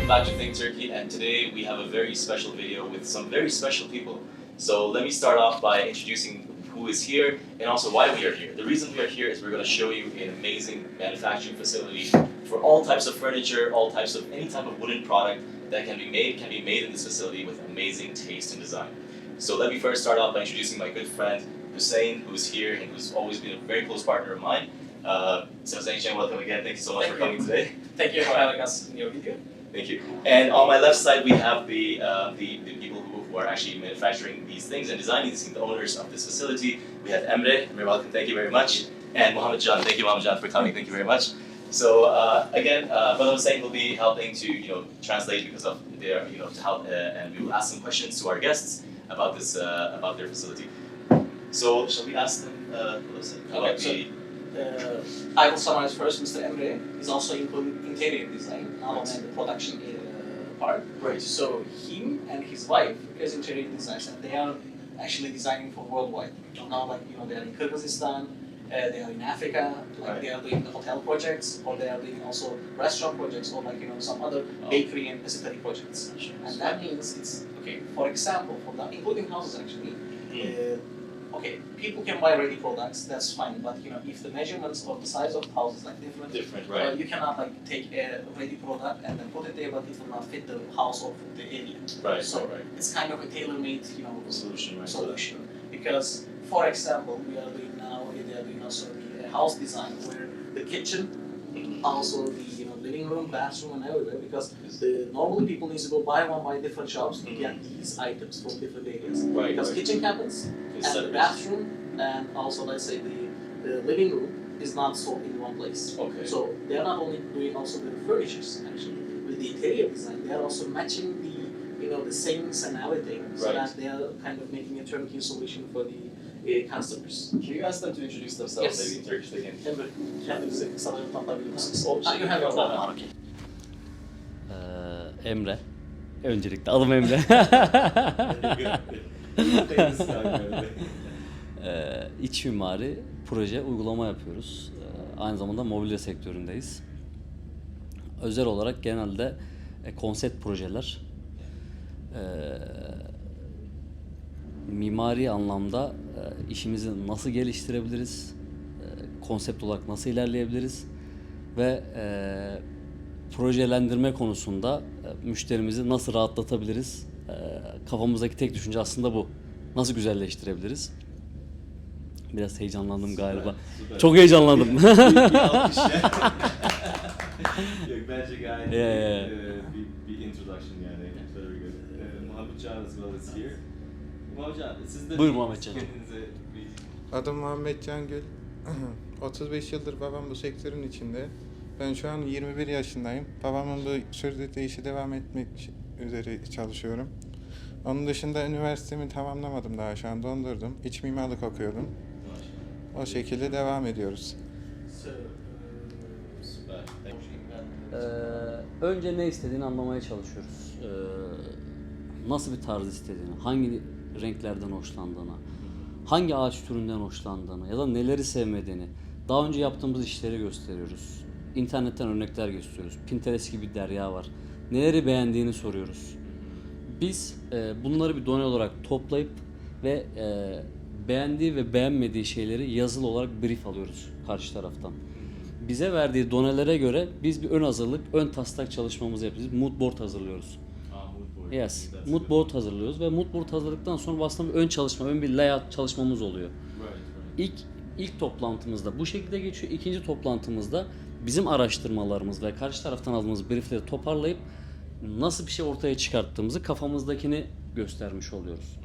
welcome back to Think Turkey, and today we have a very special video with some very special people. So let me start off by introducing who is here and also why we are here. The reason we are here is we're going to show you an amazing manufacturing facility for all types of furniture, all types of any type of wooden product that can be made in this facility with amazing taste and design. So let me first start off by introducing my good friend Hussein, who's here and who's always been a very close partner of mine. So Hussein, welcome again. Thank you so much for coming today. Thank you for having us in your video. Thank you. And on my left side, we have the people who are actually manufacturing these things and designing these things, the owners of this facility. We have Emre. Emre, welcome. Thank you very much. And Mohammed Can. Thank you, Mohammed Can, for coming. Thank you very much. So again, Brother Hussein will be helping to translate because of their to help, and we will ask some questions to our guests about this about their facility. So shall we ask them about I will summarize first. Mr. Emre is also including interior design, not only the production part. Right. So him and his wife is interior designers, and they are actually designing for worldwide. Now, they are in Kyrgyzstan, they are in Africa, they are doing the hotel projects, or they are doing also restaurant projects, or some other bakery and patisserie projects. And that means it's okay. For example, for that, including houses actually. Okay, people can buy ready products, that's fine, but if the measurements or the size of the house is different, right? You cannot take a ready product and then put it there, but it will not fit the house or the area. Right. So it's kind of a tailor-made, solution. Right. Solution. Because, for example, they are doing also the house design where the kitchen, also the living room, bathroom, and everywhere. Because normally people need to go buy different shops to get these items from different areas. Right. Because kitchen cabinets and the bathroom and also let's say the living room is not sold in one place. Okay. So they are not only doing also the furnitures actually with the interior design, they are also matching the the sinks and everything, so that they are kind of making a turnkey solution for the customers. Can you ask them to introduce themselves? Yes. Maybe in Turkish they can. Kendinizi sanırım tanıtabilir misiniz? You have your okay. Emre. Öncelikle adım Emre. İç mimari proje uygulama yapıyoruz. Aynı zamanda mobilya sektöründeyiz. Özel olarak genelde konsept projeler, mimari anlamda işimizi nasıl geliştirebiliriz, konsept olarak nasıl ilerleyebiliriz ve projelendirme konusunda müşterimizi nasıl rahatlatabiliriz? Kafamızdaki tek düşünce aslında bu. Nasıl güzelleştirebiliriz? Biraz heyecanlandım galiba. Süper. Çok heyecanlandım. Bir alkış ya. Yok, bence gayet bir introduction yani. Very good. Muhammed Can as well is here. Muhammed Can, siz de Buyur Muhammed Can. kendinize Adım Muhammed Can Gül. 35 yıldır babam bu sektörün içinde. Ben şu an 21 yaşındayım. Babamın bu sürdürdüğü işi devam etmek üzere çalışıyorum. Onun dışında üniversitemi tamamlamadım daha, şu an dondurdum. İç mimarlık okuyordum. O şekilde devam ediyoruz. Önce ne istediğini anlamaya çalışıyoruz. Nasıl bir tarz istediğini, hangi renklerden hoşlandığını, hangi ağaç türünden hoşlandığını ya da neleri sevmediğini, daha önce yaptığımız işleri gösteriyoruz. İnternetten örnekler gösteriyoruz. Pinterest gibi bir derya var. Neleri beğendiğini soruyoruz. Biz bunları bir done olarak toplayıp ve beğendiği ve beğenmediği şeyleri yazılı olarak brief alıyoruz karşı taraftan. Bize verdiği donelere göre biz bir ön hazırlık, ön taslak çalışmamızı yapıyoruz. Mood board hazırlıyoruz. mood board. Yes, mood board hazırlıyoruz ve mood board hazırladıktan sonra aslında bir ön çalışma, ön bir layout çalışmamız oluyor. Right. İlk toplantımızda bu şekilde geçiyor. İkinci toplantımızda bizim araştırmalarımız ve karşı taraftan aldığımız briefleri toparlayıp nasıl bir şey ortaya çıkarttığımızı, kafamızdakini göstermiş oluyoruz.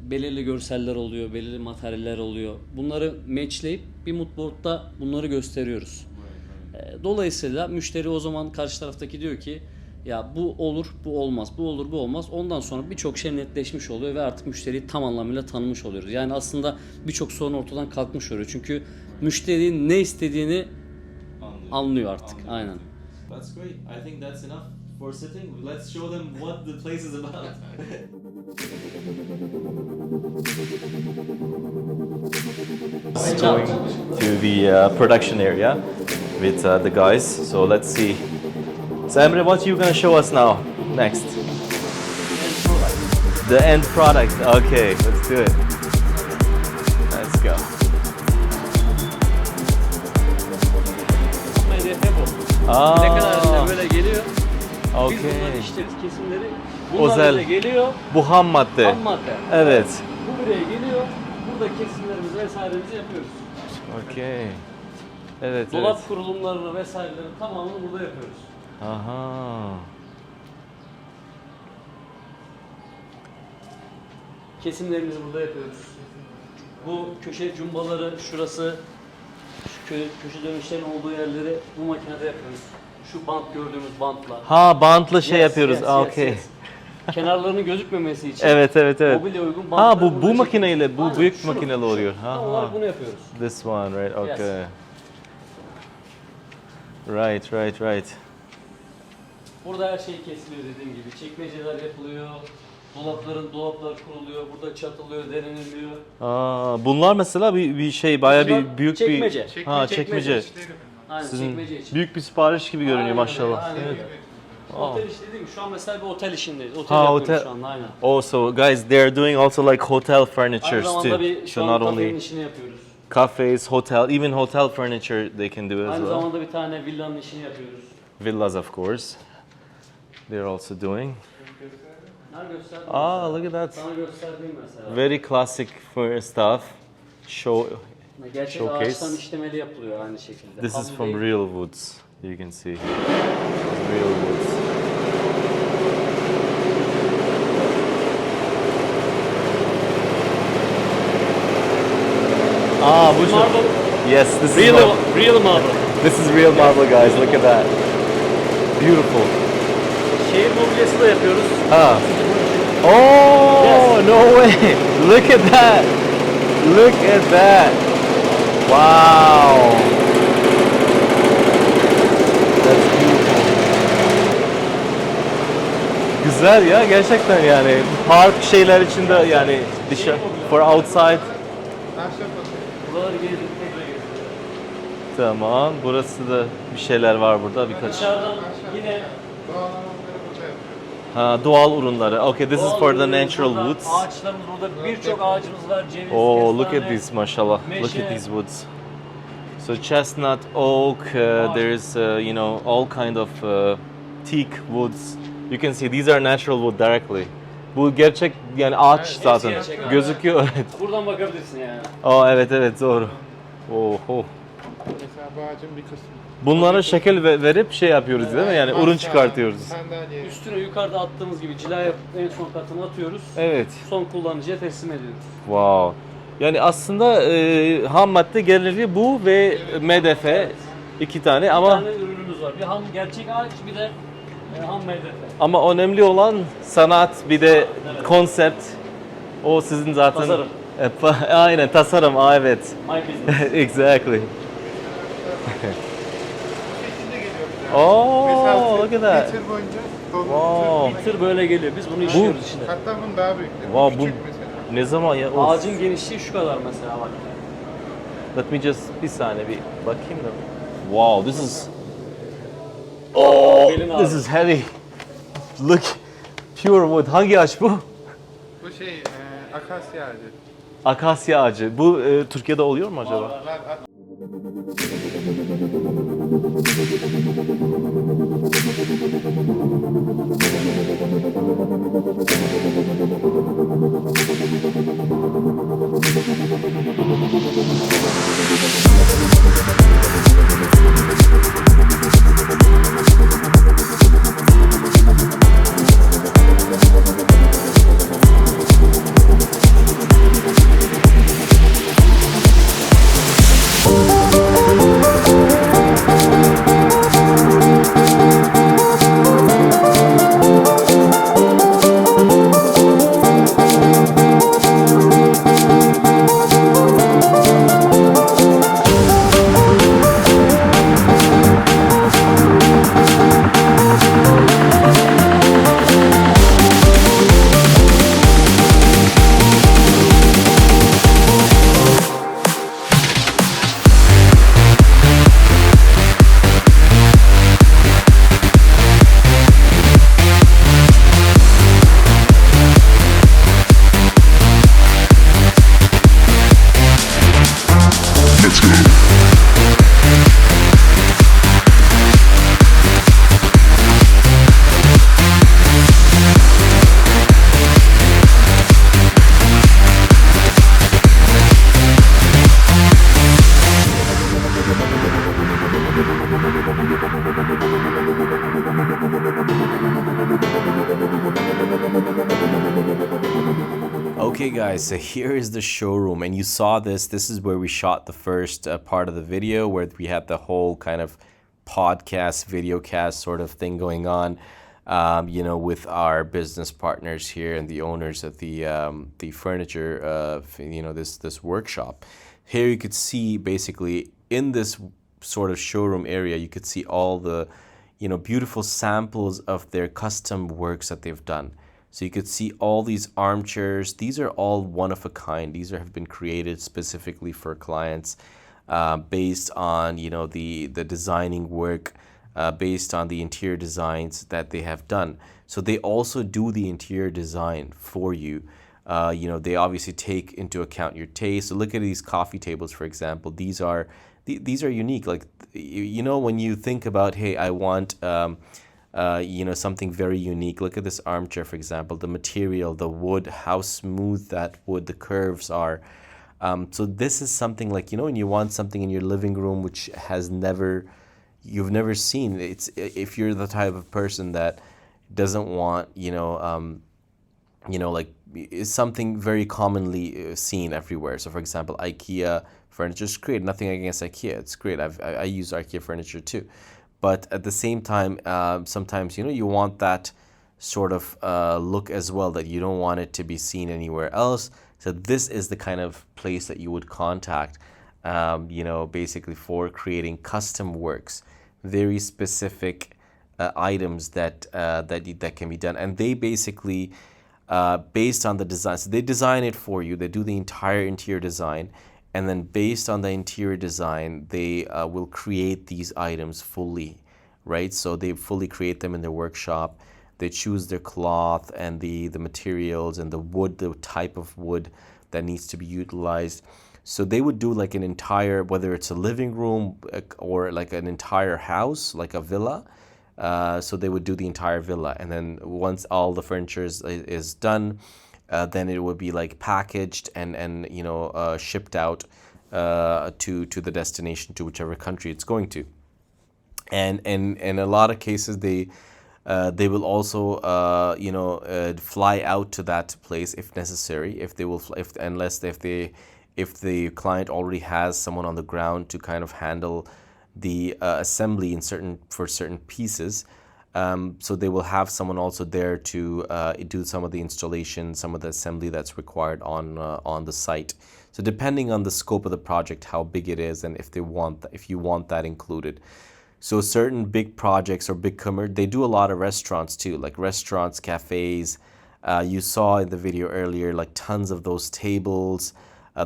Belirli görseller oluyor, belirli materyaller oluyor. Bunları matchleyip bir mood board'da bunları gösteriyoruz. Dolayısıyla müşteri o zaman karşı taraftaki diyor ki ya bu olur, bu olmaz, bu olur, bu olmaz. Ondan sonra birçok şey netleşmiş oluyor ve artık müşteriyi tam anlamıyla tanımış oluyoruz. Yani aslında birçok sorun ortadan kalkmış oluyor. Çünkü müşterinin ne istediğini anlıyor artık. Aynen. That's great. I think that's enough for sitting. Let's show them what the place is about. Going to the production area with the guys. So let's see So Emre, what are you gonna show us now? Next. The end product. Okay, let's do it. Let's go. Medefe bu. Ne kadar böyle geliyor. Biz bunları Okay. işleriz kesimleri. Bunlar Özel. bize geliyor. Bu ham madde. Ham madde. Evet. Bu buraya geliyor. Burada kesimlerimizi vesairemizi yapıyoruz. Okay. Evet, Dolap evet. kurulumlarını vesaireleri tamamını burada yapıyoruz. Aha. Kesimlerimizi burada yapıyoruz. Bu köşe cumbaları şurası, şu köşe dönüşlerin olduğu yerleri bu makinede yapıyoruz. Şu bant gördüğümüz bantla. Ha, bantla şey Yes, yapıyoruz. yes, Okay. yes. Kenarlarının gözükmemesi için. Evet, evet, evet. Mobilya uygun Ha, bantları bu burada makineyle, çekiyoruz. bu Aynen, büyük şunu, makineyle şu. oluyor. Tam Ha, olarak ha. bunu yapıyoruz. This one, right? Yes. Okay. Right, right, right. Burada her şey kesiliyor dediğim gibi. Çekmeceler yapılıyor. Dolaplar kuruluyor. Burada çatılıyor, deneniliyor. Aa, bunlar mesela bir şey bayağı bir Bunlar büyük çekmece. bir ha çekmece. Aynen Sizin çekmece için. büyük bir sipariş gibi görünüyor Aynen maşallah. öyle, aynen Evet. öyle. Otel işi dediğim gibi şu an mesela bir otel işindeyiz. Otel Ha, yapıyoruz otel. şu anda aynen. Also, guys, they are doing also like hotel Aynı furnitures zamanda too. bir şu So an not kafenin only işini yapıyoruz. cafes, hotel, even hotel furniture they can do as Aynı well. zamanda bir tane villanın işini yapıyoruz. Villas, of course. They're also doing. Nerede gösterdim? Ah, look at that. Sana gösterdiğim mesela. Very classic for stuff. Show. Gerçek showcase. ağaçtan işlemeli yapılıyor aynı şekilde. This is Hamur from değil. real woods. You can see. Real woods. Ah, bu Marble. Yes, this is Real marble. this is real marble, guys. Look at that. Beautiful. Şehir mobilyası da yapıyoruz. Ah. Oh, Yes. no way. Look at that. Look at that. Wow. That's beautiful. Güzel ya gerçekten yani. Park şeyler içinde yani dışarı for outside. Buraları gezdik, tekrar gezdik. Tamam. Burası da bir şeyler var burada birkaç. Dışarıdan yine Ha, doğal ürünleri. Okay, this is doğal for the ürünlerimiz natural burada, woods. Ağaçlarımız burada, birçok ağacımız var. Ceviz, Oh, look at kestane. this, mashallah. Look meşe. at these woods. So chestnut, oak, there's you know all kind of teak woods. You can see these are natural wood directly. Bu gerçek yani ağaç zaten gerçek ağaç. gözüküyor. Evet. Buradan bakabilirsin yani. Oh evet evet doğru. Oho. Mesela bu ağacın bir kısmı. Bunlara şekil verip şey yapıyoruz değil mi? Yani ürün Masa, çıkartıyoruz. Sandalye. Üstüne yukarıda attığımız gibi cila yapıp en son katını atıyoruz. Evet. Son kullanıcıya teslim ediyoruz. Wow. Yani aslında ham madde genellikle bu ve medefe iki tane Bir ama tane ürünümüz var. Bir ham gerçek ağaç, bir de ham medefe. ama önemli olan sanat bir de konsept. O sizin zaten Tasarım. Aynen tasarım. Aa, evet. My business. Exactly. İçinde geliyor bir de. Oh, Mesela look at that. bir tır boyunca dolu. Wow. Bir tır böyle geliyor. Biz bunu işliyoruz işte. Hatta bunun daha büyük. Wow, bu Küçük mesela. ne zaman ya? Of. Ağacın genişliği şu kadar mesela bak. Let me just bir saniye bir bakayım da. Wow, this is Oh, Belin this ağrı. is heavy. Look. Pure wood. Hangi ağaç bu? Bu şey akasya ağacı. Akasya ağacı. Bu Türkiye'de oluyor mu acaba? Var. Okay guys, so here is the showroom, and you saw this is where we shot the first part of the video, where we had the whole kind of podcast, videocast sort of thing going on, with our business partners here and the owners of the furniture, this workshop. Here you could see basically in this sort of showroom area, you could see all the, beautiful samples of their custom works that they've done. So you could see all these armchairs. These are all one of a kind. These have been created specifically for clients, based on the designing work, based on the interior designs that they have done. So they also do the interior design for you. They obviously take into account your taste. So look at these coffee tables, for example. These are unique. Like when you think about, hey, I want something very unique. Look at this armchair, for example, the material, the wood, how smooth that wood, the curves are. So this is something like, when you want something in your living room which you've never seen. It's if you're the type of person that doesn't want, is something very commonly seen everywhere. So for example, IKEA furniture is great. Nothing against IKEA, it's great. I use IKEA furniture too. But at the same time, sometimes, you want that sort of look as well, that you don't want it to be seen anywhere else. So this is the kind of place that you would contact, basically for creating custom works, very specific items that can be done. And they basically, based on the design, so they design it for you. They do the entire interior design. And then based on the interior design, they will create these items fully, right? So they fully create them in their workshop. They choose their cloth and the materials and the wood, the type of wood that needs to be utilized. So they would do like an entire, whether it's a living room or like an entire house, like a villa. So they would do the entire villa. And then once all the furniture is done, then it would be like packaged and shipped out to the destination, to whichever country it's going to. And in a lot of cases, they will also fly out to that place if necessary. If the client already has someone on the ground to kind of handle the assembly for certain pieces. So they will have someone also there to do some of the installation, some of the assembly that's required on the site. So depending on the scope of the project, how big it is, and if you want that included. So certain big projects or they do a lot of restaurants too, like restaurants, cafes. You saw in the video earlier, like tons of those tables,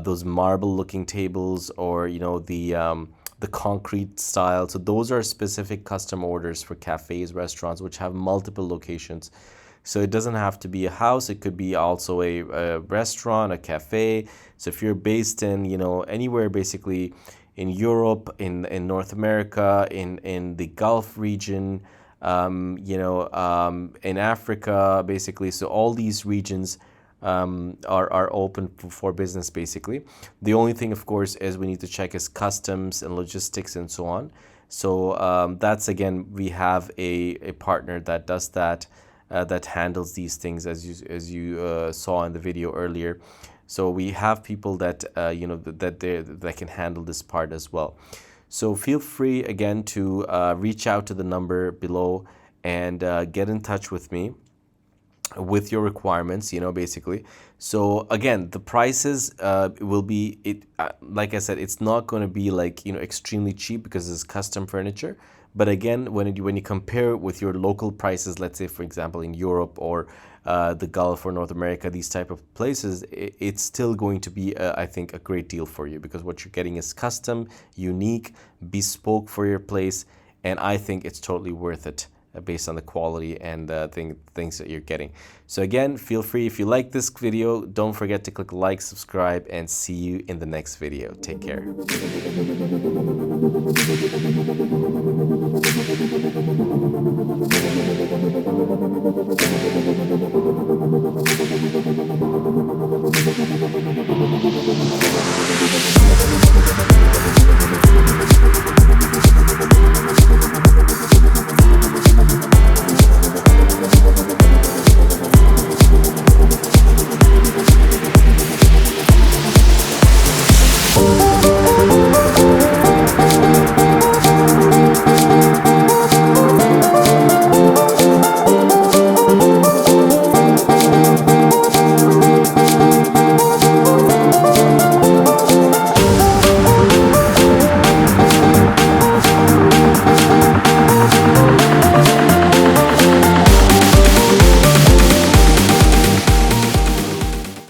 those marble-looking tables, or the concrete style. So those are specific custom orders for cafes, restaurants, which have multiple locations. So it doesn't have to be a house. It could be also a restaurant, a cafe. So if you're based in, anywhere basically in Europe, in North America, in the Gulf region, in Africa, basically. So all these regions are open for business, basically. The only thing, of course, is we need to check is customs and logistics and so on. So that's, again, we have a partner that does that, that handles these things, as you saw in the video earlier. So we have people that that can handle this part as well. So feel free again to reach out to the number below and get in touch with me with your requirements, basically. So again, the prices will be, like I said, it's not going to be like, extremely cheap because it's custom furniture. But again, when you compare it with your local prices, let's say, for example, in Europe or the Gulf or North America, these type of places, it's still going to be, I think, a great deal for you, because what you're getting is custom, unique, bespoke for your place. And I think it's totally worth it, based on the quality and things that you're getting. So again, feel free, if you like this video, don't forget to click like, subscribe, and see you in the next video. Take care.